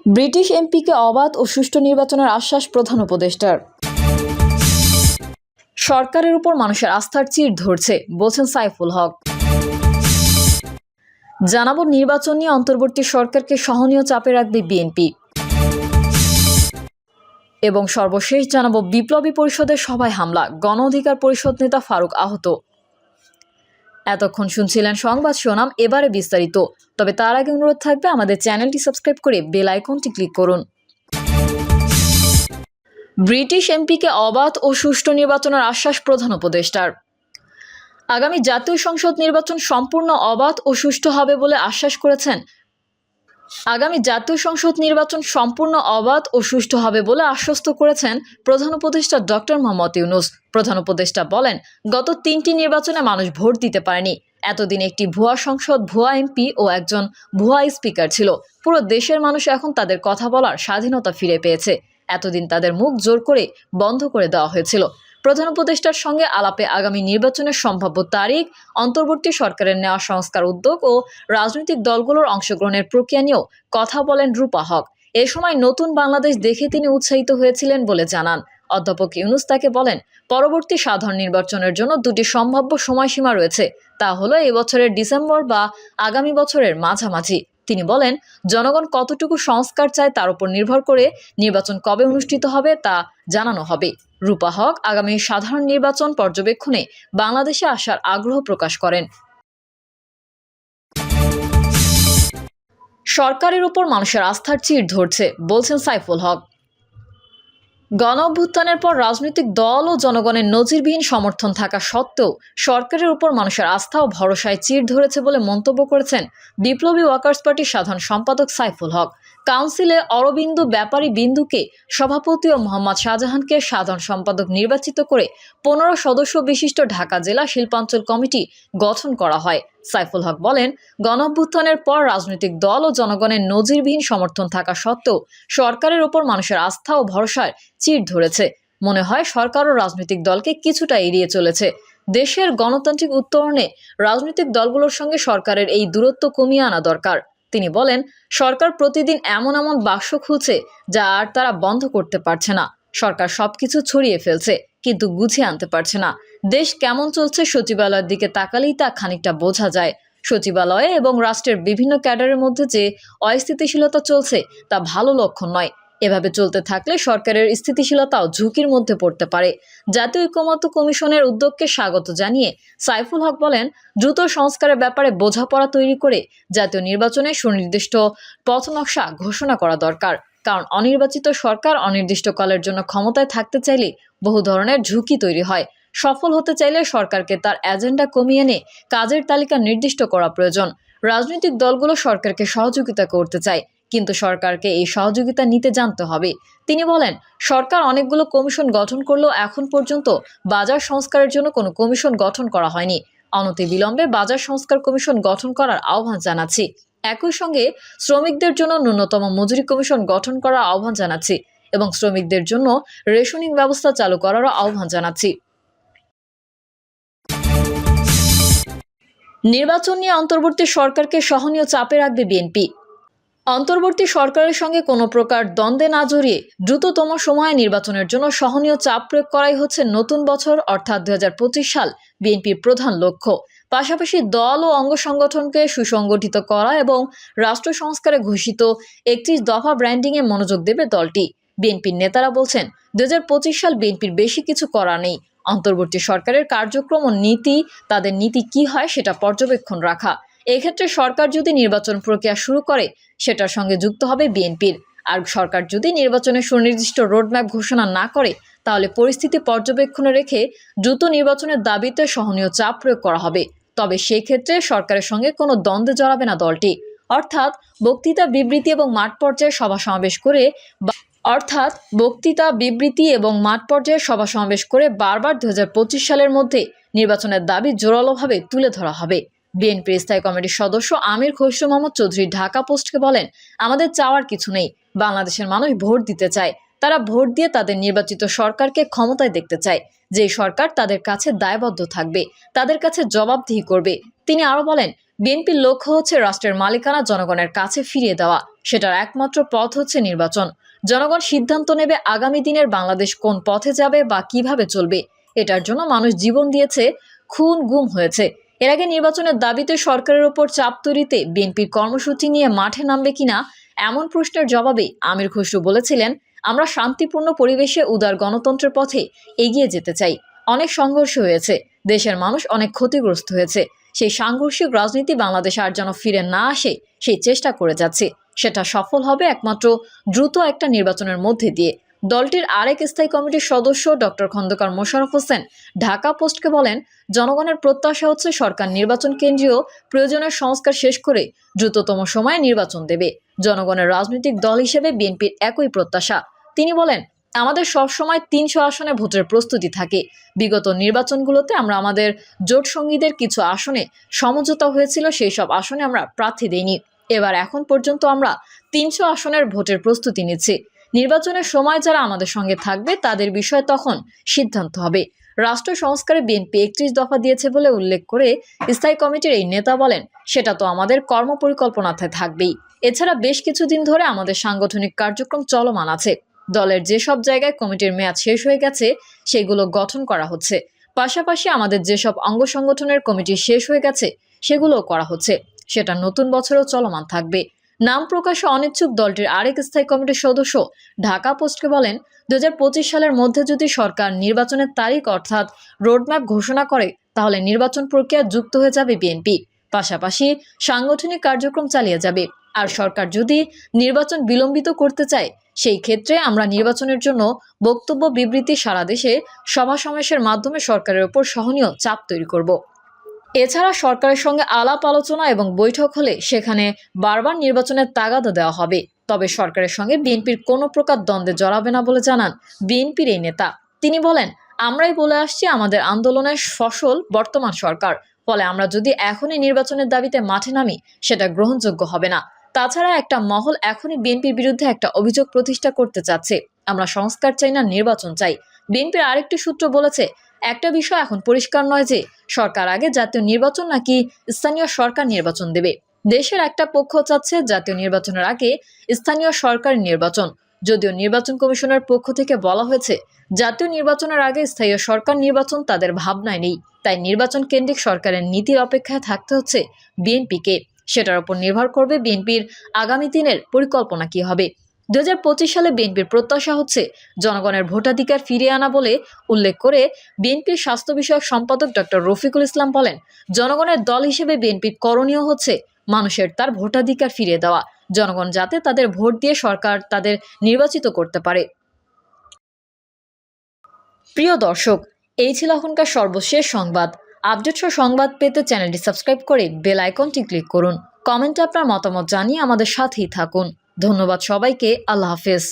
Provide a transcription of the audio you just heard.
British এমপিকে অবাধ ও সুষ্ঠু নির্বাচনের আশ্বাস প্রধান উপদেষ্টার। সরকারের উপর মানুষের আস্থার চির ধরছে বলছেন সাইফুল হক। জানাবো নির্বাচন নিয়ে অন্তর্বর্তী সরকারকে সহনীয় চাপে রাখবে বিএনপি। এবং সর্বশেষ জানাবো বিপ্লবী পরিষদের সভায় হামলা, গণ অধিকার পরিষদ নেতা ফারুক আহত। এতক্ষণ শুনছিলেন সংবাদ শিরোনাম, এবারে বিস্তারিত। তবে তার আগে অনুরোধ থাকবে আমাদের চ্যানেলটি সাবস্ক্রাইব করে বেল আইকনটি ক্লিক করুন। ব্রিটিশ এমপিকে অবাধ ও সুষ্ঠু নির্বাচনের আশ্বাস প্রধান উপদেষ্টার। আগামী জাতীয় সংসদ নির্বাচন সম্পূর্ণ অবাধ ও সুষ্ঠু হবে বলে আশ্বাস করেছেন আশ্বস্ত করেছেন প্রধান উপদেষ্টা ডক্টর মোহাম্মদ ইউনূস। প্রধান উপদেষ্টা বলেন, গত 3টি নির্বাচনে মানুষ ভোট দিতে পারেনি। এতদিন একটি ভুয়া সংসদ, ভুয়া এমপি ও একজন ভুয়া স্পিকার ছিল। পুরো দেশের মানুষ এখন তাদের কথা বলার স্বাধীনতা ফিরে পেয়েছে। এতদিন তাদের মুখ জোর করে বন্ধ করে দেওয়া হয়েছিল। প্রধান উপদেষ্টার সঙ্গে আলাপে আগামী নির্বাচনের সম্ভাব্য তারিখ, অন্তর্বর্তী সরকারের নেওয়া সংস্কার উদ্যোগ ও রাজনৈতিক দলগুলোর অংশগ্রহণের প্রক্রিয়া নিয়েও কথা বলেন রূপা হক। এ সময় নতুন বাংলাদেশ দেখে তিনি উৎসাহিত হয়েছিলেন বলে জানান। অধ্যাপক ইউনূস তাকে বলেন, পরবর্তী সাধারণ নির্বাচনের জন্য 2টি সম্ভাব্য সময়সীমা রয়েছে। তা হলো এবছরের ডিসেম্বর বা আগামী বছরের মাঝামাঝি। তিনি বলেন, জনগণ কতটুকু সংস্কার চায় তার উপর নির্ভর করে নির্বাচন কবে অনুষ্ঠিত হবে তা জানানো হবে। রূপা হক আগামী সাধারণ নির্বাচন পর্যবেক্ষণে বাংলাদেশে আসার আগ্রহ প্রকাশ করেন। সরকারের উপর মানুষের আস্থার চির ধরছে বলছেন সাইফুল হক। গণ অভ্যুত্থানের পর রাজনৈতিক দল ও জনগণের নজিরবিহীন সমর্থন থাকা সত্ত্বেও সরকারের উপর মানুষের আস্থা ও ভরসায় চির ধরেছে বলে মন্তব্য করেছেন বিপ্লবী ওয়ার্কার্স পার্টির সাধারণ সম্পাদক সাইফুল হক। কাউন্সিলে অরবিন্দু ব্যাপারী বিন্দুকে সভাপতি ও মোহাম্মদ শাহজাহানকে সাধারণ সম্পাদক নির্বাচিত করে 15 সদস্য বিশিষ্ট ঢাকা জেলা শিল্পাঞ্চল কমিটি গঠন করা হয়। সাইফুল হক বলেন, গণ অভ্যুত্থানের পর রাজনৈতিক দল ও জনগণের নজিরবিহীন সমর্থন থাকা সত্ত্বেও সরকারের উপর মানুষের আস্থা ও ভরসায় চির ধরেছে। মনে হয় সরকার ও রাজনৈতিক দলকে কিছুটা এড়িয়ে চলেছে। দেশের গণতান্ত্রিক উত্তরণে রাজনৈতিক দলগুলোর সঙ্গে সরকারের এই দূরত্ব কমিয়ে আনা দরকার। তিনি বলেন, সরকার প্রতিদিন এমন বাক্স খুলছে যা আর তারা বন্ধ করতে পারছে না। সরকার সবকিছু ছড়িয়ে ফেলছে কিন্তু গুছিয়ে আনতে পারছে না। দেশ কেমন চলছে সচিবালয়ের দিকে তাকালেই তা খানিকটা বোঝা যায়। সচিবালয়ে এবং রাষ্ট্রের বিভিন্ন ক্যাডারের মধ্যে যে অস্থিতিশীলতা চলছে তা ভালো লক্ষণ নয়। এভাবে চলতে থাকলে সরকারের স্থিতিশীলতাও ঝুঁকির মধ্যে পড়তে পারে। জাতীয় ঐকমত্য কমিশনের উদ্যোগকে স্বাগত জানিয়ে সাইফুল হক বলেন, দ্রুত সংস্কারের ব্যাপারে বোঝাপড়া তৈরি করে জাতীয় নির্বাচনে সুনির্দিষ্ট পথনকশা ঘোষণা করা দরকার। কারণ অনির্বাচিত সরকার অনির্দিষ্টকালের জন্য ক্ষমতায় থাকতে চাইলে বহু ধরনের ঝুঁকি তৈরি হয়। সফল হতে চাইলে সরকারকে তার এজেন্ডা কমিয়ে এনে কাজের তালিকা নির্দিষ্ট করা প্রয়োজন। রাজনৈতিক দলগুলো সরকারকে সহযোগিতা করতে চায়, কিন্তু সরকারকে এই সহযোগিতা নিতে জানতে হবে। তিনি বলেন, সরকার অনেকগুলো কমিশন গঠন করলেও এখন পর্যন্ত বাজার সংস্কারের জন্য কোনো কমিশন গঠন করা হয়নি। অনতিবিলম্বে বাজার সংস্কার কমিশন গঠন করার আহ্বান জানাচ্ছি। একই সঙ্গে শ্রমিকদের জন্য ন্যূনতম মজুরি কমিশন গঠন করার আহ্বান জানাচ্ছি এবং শ্রমিকদের জন্য রেশনিং ব্যবস্থা চালু করারও আহ্বান জানাচ্ছি। নির্বাচন নিয়ে অন্তর্বর্তী সরকারকে সহনীয় চাপে রাখবে বিএনপি। অন্তর্বর্তী সরকারের সঙ্গে কোনো প্রকার দ্বন্দ্বে না জড়িয়ে দ্রুততম সময়ে নির্বাচনের জন্য সহনীয় চাপ প্রয়োগ করাই হচ্ছে নতুন বছর অর্থাৎ 2025 সাল বিএনপির প্রধান লক্ষ্য। পাশাপাশি দল ও অঙ্গ সংগঠনকে সুসংগঠিত করা এবং রাষ্ট্র সংস্কারে ঘোষিত 31 দফা ব্র্যান্ডিংয়ে মনোযোগ দেবে দলটি। বিএনপির নেতারা বলছেন, 2025 সাল বিএনপির বেশি কিছু করা নেই। অন্তর্বর্তী সরকারের কার্যক্রম ও নীতি, তাদের নীতি কি হয় সেটা পর্যবেক্ষণ রাখা। এক্ষেত্রে সরকার যদি নির্বাচন প্রক্রিয়া শুরু করে সেটার সঙ্গে যুক্ত হবে বিএনপির। আর সরকার যদি নির্বাচনের সুনির্দিষ্ট রোডম্যাপ ঘোষণা না করে তাহলে পরিস্থিতি পর্যবেক্ষণে রেখে দ্রুত নির্বাচনের দাবিতে সহনীয় চাপ প্রয়োগ করা হবে। তবে সেই ক্ষেত্রে সরকারের সঙ্গে কোনো দ্বন্দ্বে জড়াবে না দলটি। অর্থাৎ বক্তৃতা বিবৃতি এবং মাঠ পর্যায়ে সভা সমাবেশ করে বারবার 2025 সালের মধ্যে নির্বাচনের দাবি জোরালোভাবে তুলে ধরা হবে। বিএনপির স্থায়ী কমিটির সদস্য আমির খসরু মোহাম্মদ চৌধুরী ঢাকা পোস্টকে বলেন, আমাদের চাওয়ার কিছু নেই। বাংলাদেশের মানুষ ভোট দিতে চায়। তারা ভোট দিয়ে তাদের নির্বাচিত সরকারকে ক্ষমতায় দেখতে চায়, যে সরকার তাদের কাছে দায়বদ্ধ থাকবে, তাদের কাছে জবাবদিহি করবে। তিনি আরো বলেন, বিএনপির লক্ষ্য হচ্ছে রাষ্ট্রের মালিকানা জনগণের কাছে ফিরিয়ে দেওয়া। সেটার একমাত্র পথ হচ্ছে নির্বাচন। জনগণ সিদ্ধান্ত নেবে আগামী দিনের বাংলাদেশ কোন পথে যাবে বা কিভাবে চলবে। এটার জন্য মানুষ জীবন দিয়েছে, খুন গুম হয়েছে। এর আগে নির্বাচনের দাবিতে সরকারের ওপর চাপ তৈরিতে বিএনপির কর্মসূচি নিয়ে মাঠে নামবে কিনা এমন প্রশ্নের জবাবে আমির খসরু বলেছিলেন, আমরা শান্তিপূর্ণ পরিবেশে উদার গণতন্ত্রের পথে এগিয়ে যেতে চাই। অনেক সংঘর্ষ হয়েছে, দেশের মানুষ অনেক ক্ষতিগ্রস্ত হয়েছে। সেই সাংঘর্ষিক রাজনীতি বাংলাদেশে আর যেন ফিরে না আসে সেই চেষ্টা করে যাচ্ছে। সেটা সফল হবে একমাত্র দ্রুত একটা নির্বাচনের মধ্যে দিয়ে। দলটির আরেক স্থায়ী কমিটির সদস্য ডক্টর খন্দকার মোশাররফ হোসেন ঢাকা পোস্টকে বলেন, জনগণের প্রত্যাশা হচ্ছে সরকার নির্বাচন কেন্দ্রীয় প্রয়োজনীয় সংস্কার শেষ করে দ্রুততম সময়ে নির্বাচন দেবে। জনগণের রাজনৈতিক দল হিসেবে বিএনপির একই প্রত্যাশা। তিনি বলেন, আমাদের সবসময় ৩০০ আসনে ভোটের প্রস্তুতি থাকে। বিগত নির্বাচনগুলোতে আমরা আমাদের জোট সঙ্গীদের কিছু আসনে সমঝোতা হয়েছিল, সেই সব আসনে আমরা প্রার্থী দেইনি। এবার এখন পর্যন্ত আমরা ৩০০ আসনের ভোটের প্রস্তুতি নিচ্ছি। নির্বাচনের সময় যারা আমাদের সঙ্গে থাকবে তাদের বিষয়ে তখন সিদ্ধান্ত হবে। রাষ্ট্র সংস্কারে বিএনপি ৩১ দফা দিয়েছে বলে উল্লেখ করে স্থায়ী কমিটির এই নেতা বলেন, সেটা তো আমাদের কর্মপরিকল্পনাতে থাকবেই। এছাড়া বেশ কিছুদিন ধরে আমাদের সাংগঠনিক কার্যক্রম চলমান আছে। দলের যেসব জায়গায় কমিটির মেয়াদ শেষ হয়ে গেছে সেগুলো গঠন করা হচ্ছে। পাশাপাশি আমাদের যেসব অঙ্গ সংগঠনের কমিটি শেষ হয়ে গেছে সেগুলোও করা হচ্ছে। সেটা নতুন বছরেও চলমান থাকবে। নাম প্রকাশে অনিচ্ছুক দলটির আরেক স্থায়ী কমিটির সদস্য ঢাকা পোস্টকে বলেন, ২০২৫ সালের মধ্যে যদি সরকার নির্বাচনের তারিখ অর্থাৎ রোডম্যাপ ঘোষণা করে তাহলে নির্বাচন প্রক্রিয়া যুক্ত হয়ে যাবে বিএনপি। পাশাপাশি সাংগঠনিক কার্যক্রম চালিয়ে যাবে। আর সরকার যদি নির্বাচন বিলম্বিত করতে চায় সেই ক্ষেত্রে আমরা নির্বাচনের জন্য বক্তব্য বিবৃতি সারা দেশে সভা সমাবেশের মাধ্যমে সরকারের উপর সহনীয় চাপ তৈরি করব। এছাড়া সরকারের সঙ্গে আলাপ আলোচনা এবং বৈঠক হলে সেখানে বারবার নির্বাচনের তাগাদা দেওয়া হবে। তবে সরকারের সঙ্গে বিএনপির কোনো প্রকার দ্বন্দ্বে জড়াবে না বলে জানান বিএনপির এই নেতা। তিনি বলেন, আমরাই বলে আসছি আমাদের আন্দোলনের ফসল বর্তমান সরকার। ফলে আমরা যদি এখনই নির্বাচনের দাবিতে মাঠে নামি সেটা গ্রহণযোগ্য হবে না। তাছাড়া একটা মহল এখনই বিএনপির বিরুদ্ধে একটা অভিযোগ প্রতিষ্ঠা করতে চাচ্ছে। আমরা সংস্কার চাই না, নির্বাচন চাই। বিএনপির আরেকটি সূত্র বলেছে, একটা বিষয় এখন পরিষ্কার নয় যে সরকার আগে জাতীয় নির্বাচন নাকি স্থানীয় সরকার নির্বাচন দেবে। দেশের একটা পক্ষ চাচ্ছে জাতীয় নির্বাচনের আগে স্থানীয় সরকার নির্বাচন। যদিও নির্বাচন কমিশনের পক্ষ থেকে বলা হয়েছে জাতীয় নির্বাচনের আগে স্থায়ী সরকার নির্বাচন তাদের ভাবনায় নেই। তাই নির্বাচন কেন্দ্রিক সরকারের নীতির অপেক্ষায় থাকতে হচ্ছে বিএনপিকে। সেটার উপর নির্ভর করবে বিএনপির আগামী দিনের পরিকল্পনা কি হবে। ২০২৫ সালে বিএনপির প্রত্যাশা হচ্ছে জনগণের ভোটাধিকার ফিরিয়ে আনা বলে উল্লেখ করে বিএনপির স্বাস্থ্য বিষয়ক সম্পাদক ডক্টর রফিকুল ইসলাম বলেন, জনগণের দল হিসেবে বিএনপির করণীয় হচ্ছে মানুষের তার ভোটাধিকার ফিরিয়ে দেওয়া। জনগণ যাতে তাদের ভোট দিয়ে সরকার তাদের নির্বাচিত করতে পারে। প্রিয় দর্শক, এই ছিল এখনকার সর্বশেষ সংবাদ। আপডেট সহ সংবাদ পেতে চ্যানেলটি সাবস্ক্রাইব করে বেল আইকনটি ক্লিক করুন। কমেন্টে আপনার মতামত জানিয়ে আমাদের সাথেই থাকুন। ধন্যবাদ সবাইকে। আল্লাহ হাফেজ।